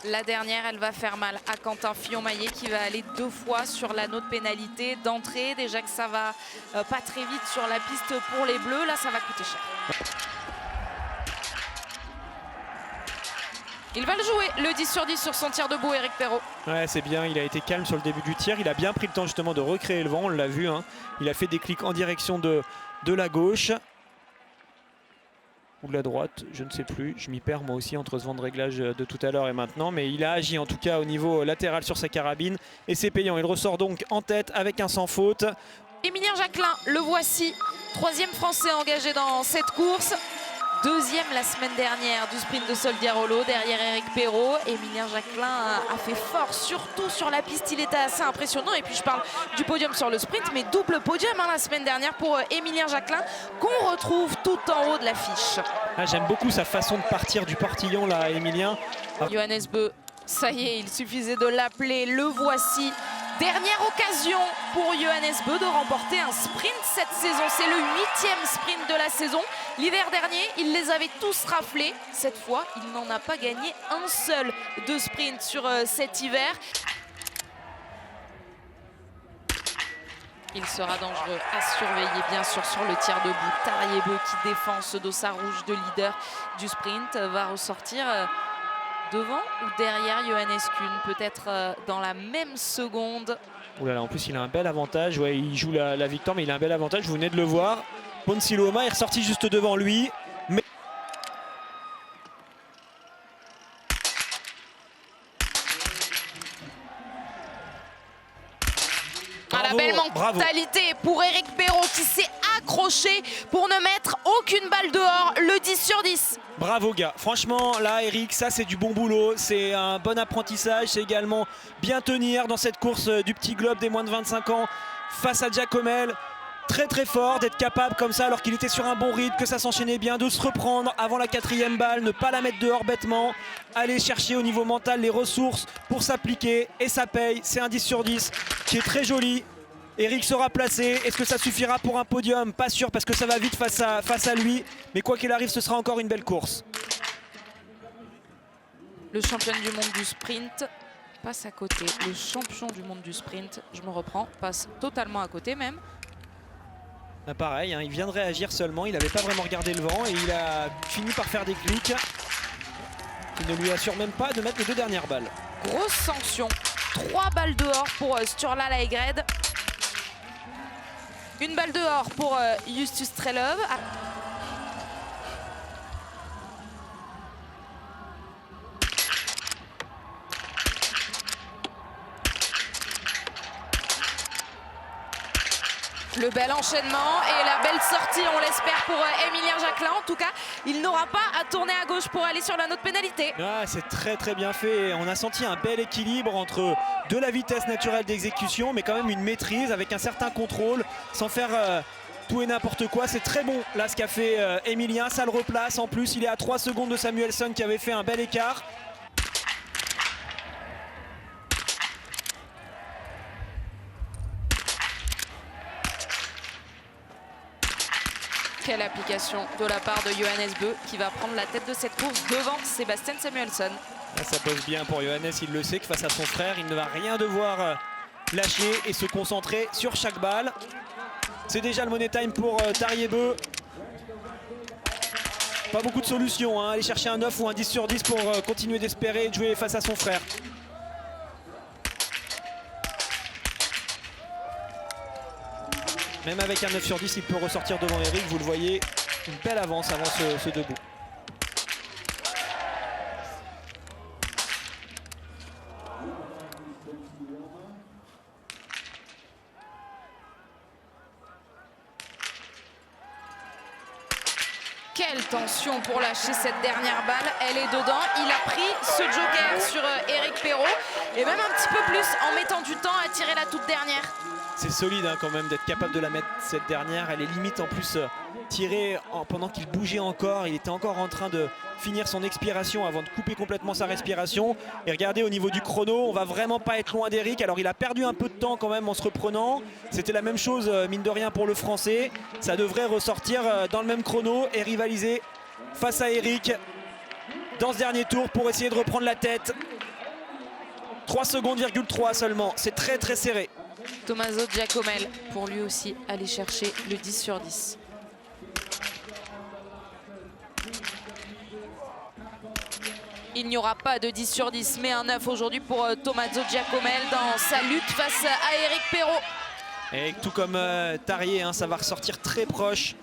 La dernière, elle va faire mal à Quentin Fillon-Maillet qui va aller 2 fois sur l'anneau de pénalité d'entrée. Déjà que ça va pas très vite sur la piste pour les Bleus. Là, ça va coûter cher. Il va le jouer, le 10 sur 10 sur son tir debout, Éric Perrault. Ouais, c'est bien, il a été calme sur le début du tir. Il a bien pris le temps justement de recréer le vent, on l'a vu. Hein. Il a fait des clics en direction de la gauche. Ou de la droite, je ne sais plus. Je m'y perds moi aussi entre ce vent de réglage de tout à l'heure et maintenant. Mais il a agi en tout cas au niveau latéral sur sa carabine. Et c'est payant. Il ressort donc en tête avec un sans faute. Emilien Jacquelin, le voici. 3e Français engagé dans cette course. 2e la semaine dernière du sprint de Soldier-Hollow derrière Éric Perrault. Emilien Jacquelin a fait fort, surtout sur la piste, il était assez impressionnant. Et puis je parle du podium sur le sprint, mais double podium la semaine dernière pour Emilien Jacquelin qu'on retrouve tout en haut de l'affiche. Ah, j'aime beaucoup sa façon de partir du portillon là, Emilien. Johannes Beu, ça y est, il suffisait de l'appeler, le voici. Dernière occasion pour Johannes Beu de remporter un sprint cette saison. C'est le 8e sprint de la saison. L'hiver dernier, il les avait tous raflés. Cette fois, il n'en a pas gagné un seul de sprint sur cet hiver. Il sera dangereux à surveiller bien sûr sur le tir debout. Tarier-Beu qui défend ce dossard rouge de leader du sprint va ressortir devant ou derrière Johannes Kuhn, peut-être dans la même seconde. Ouh là là, en plus il a un bel avantage, ouais, il joue la victoire mais il a un bel avantage, vous venez de le voir. Ponsiloma est ressorti juste devant lui. Mais... Bravo, la belle mentalité pour Éric Perrault qui s'est accroché pour ne mettre aucune balle dehors, le 10 sur 10. Bravo gars, franchement là Eric, ça c'est du bon boulot, c'est un bon apprentissage, c'est également bien tenir dans cette course du petit globe des moins de 25 ans face à Giacomel. Très très fort d'être capable comme ça alors qu'il était sur un bon rythme, que ça s'enchaînait bien, de se reprendre avant la 4e balle, ne pas la mettre dehors bêtement, aller chercher au niveau mental les ressources pour s'appliquer et ça paye, c'est un 10 sur 10 qui est très joli. Eric sera placé, est-ce que ça suffira pour un podium? Pas sûr parce que ça va vite face à lui, mais quoi qu'il arrive ce sera encore une belle course. Le champion du monde du sprint passe à côté, le champion du monde du sprint, je me reprends, passe totalement à côté même. Ah, pareil, hein, il vient de réagir seulement, il n'avait pas vraiment regardé le vent et il a fini par faire des clics qui ne lui assurent même pas de mettre les 2 dernières balles. Grosse sanction, 3 balles dehors pour Sturla Laegred. Une balle dehors pour Justus Strelov. Le bel enchaînement et la belle sortie, on l'espère, pour Emilien Jacquelin. En tout cas, il n'aura pas à tourner à gauche pour aller sur la note pénalité. Ah, c'est très très bien fait. On a senti un bel équilibre entre de la vitesse naturelle d'exécution, mais quand même une maîtrise avec un certain contrôle, sans faire tout et n'importe quoi. C'est très bon là ce qu'a fait Emilien. Ça le replace. En plus, il est à 3 secondes de Samuelsson qui avait fait un bel écart. Quelle application de la part de Johannes Beu qui va prendre la tête de cette course devant Sébastien Samuelsson. Là, ça pose bien pour Johannes, il le sait que face à son frère, il ne va rien devoir lâcher et se concentrer sur chaque balle. C'est déjà le money time pour Tarier-Beu. Pas beaucoup de solutions, hein. Aller chercher un 9 ou un 10 sur 10 pour continuer d'espérer de jouer face à son frère. Même avec un 9 sur 10, il peut ressortir devant Eric. Vous le voyez, une belle avance avant ce debout. Quelle tension pour lâcher cette dernière balle. Elle est dedans. Il a pris ce joker sur Éric Perrault. Et même un petit peu plus en mettant du temps à tirer la toute dernière. C'est solide hein, quand même d'être capable de la mettre cette dernière. Elle est limite en plus tirée pendant qu'il bougeait encore. Il était encore en train de finir son expiration avant de couper complètement sa respiration. Et regardez au niveau du chrono, on va vraiment pas être loin d'Eric. Alors il a perdu un peu de temps quand même en se reprenant. C'était la même chose mine de rien pour le français. Ça devrait ressortir dans le même chrono et rivaliser face à Eric dans ce dernier tour pour essayer de reprendre la tête 3 secondes, 3 seulement. C'est très très serré. Tommaso Giacomel pour lui aussi aller chercher le 10 sur 10. Il n'y aura pas de 10 sur 10, mais un 9 aujourd'hui pour Tommaso Giacomel dans sa lutte face à Éric Perrault. Et tout comme Tarrier, hein, ça va ressortir très proche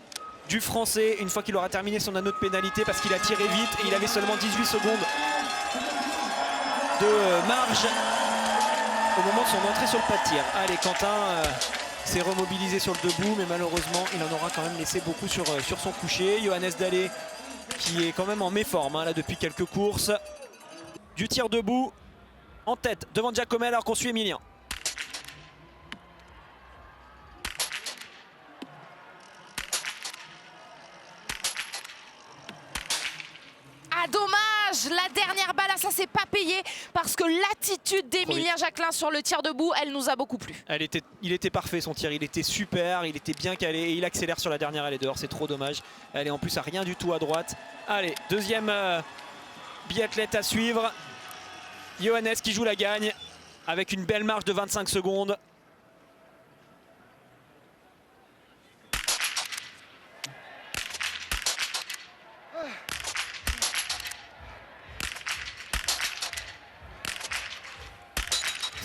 du Français une fois qu'il aura terminé son anneau de pénalité parce qu'il a tiré vite et il avait seulement 18 secondes de marge au moment de son entrée sur le pas de tir. Allez, Quentin s'est remobilisé sur le debout, mais malheureusement il en aura quand même laissé beaucoup sur son coucher. Johannes Dalé qui est quand même en méforme hein, là depuis quelques courses. Du tir debout en tête devant Giacomel alors qu'on suit Emilien. Ah dommage, la dernière balle, ça s'est pas payé parce que l'attitude d'Emilien Jacquelin sur le tir debout, elle nous a beaucoup plu. Il était parfait son tir, il était super, il était bien calé et il accélère sur la dernière, elle est dehors, c'est trop dommage. Elle est en plus à rien du tout à droite. Allez, deuxième biathlète à suivre. Johannes qui joue la gagne avec une belle marge de 25 secondes.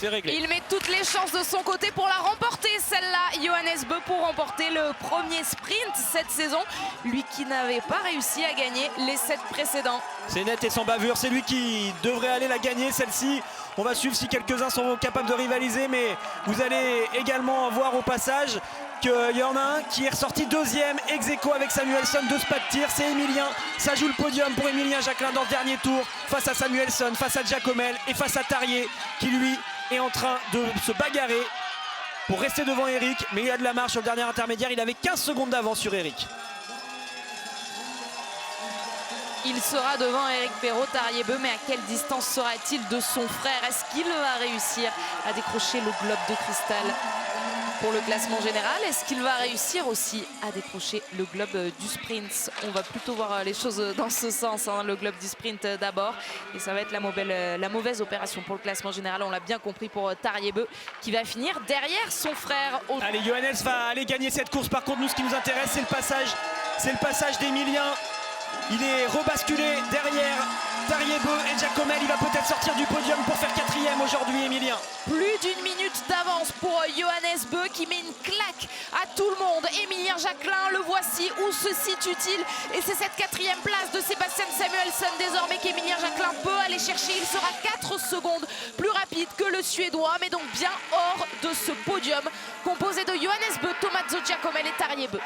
Réglé. Il met toutes les chances de son côté pour la remporter, celle-là. Johannes Beu pour remporter le premier sprint cette saison. Lui qui n'avait pas réussi à gagner les 7 précédents. C'est net et sans bavure, c'est lui qui devrait aller la gagner celle-ci. On va suivre si quelques-uns sont capables de rivaliser, mais vous allez également voir au passage qu'il y en a un qui est ressorti deuxième ex aequo avec Samuelsson de ce pas de tir, c'est Emilien. Ça joue le podium pour Emilien Jacquelin dans le dernier tour face à Samuelsson, face à Giacomel et face à Tarrier qui lui est en train de se bagarrer pour rester devant Éric, mais il a de la marge sur le dernier intermédiaire, il avait 15 secondes d'avance sur Éric. Il sera devant Éric Perrault, Tarrier Beu, mais à quelle distance sera-t-il de son frère? Est-ce qu'il va réussir à décrocher le globe de cristal pour le classement général? Est-ce qu'il va réussir aussi à décrocher le globe du sprint? On va plutôt voir les choses dans ce sens, hein, le globe du sprint d'abord. Et ça va être la mauvaise opération pour le classement général. On l'a bien compris pour Tarrier Beu qui va finir derrière son frère. Allez, Johannes va aller gagner cette course. Par contre, nous, ce qui nous intéresse, c'est le passage d'Emilien. Il est rebasculé derrière Tarrier Beu et Giacomel. Il va peut-être sortir du podium pour faire 4e aujourd'hui, Emilien. Plus d'une minute d'avance pour Johannes Beu qui met une claque à tout le monde. Emilien Jacquelin, le voici. Où se situe-t-il? Et c'est cette 4e place de Sebastian Samuelsson désormais qu'Emilien Jacquelin peut aller chercher. Il sera 4 secondes plus rapide que le Suédois, mais donc bien hors de ce podium composé de Johannes Beu, Tommaso Giacomel et Tarrier Beu.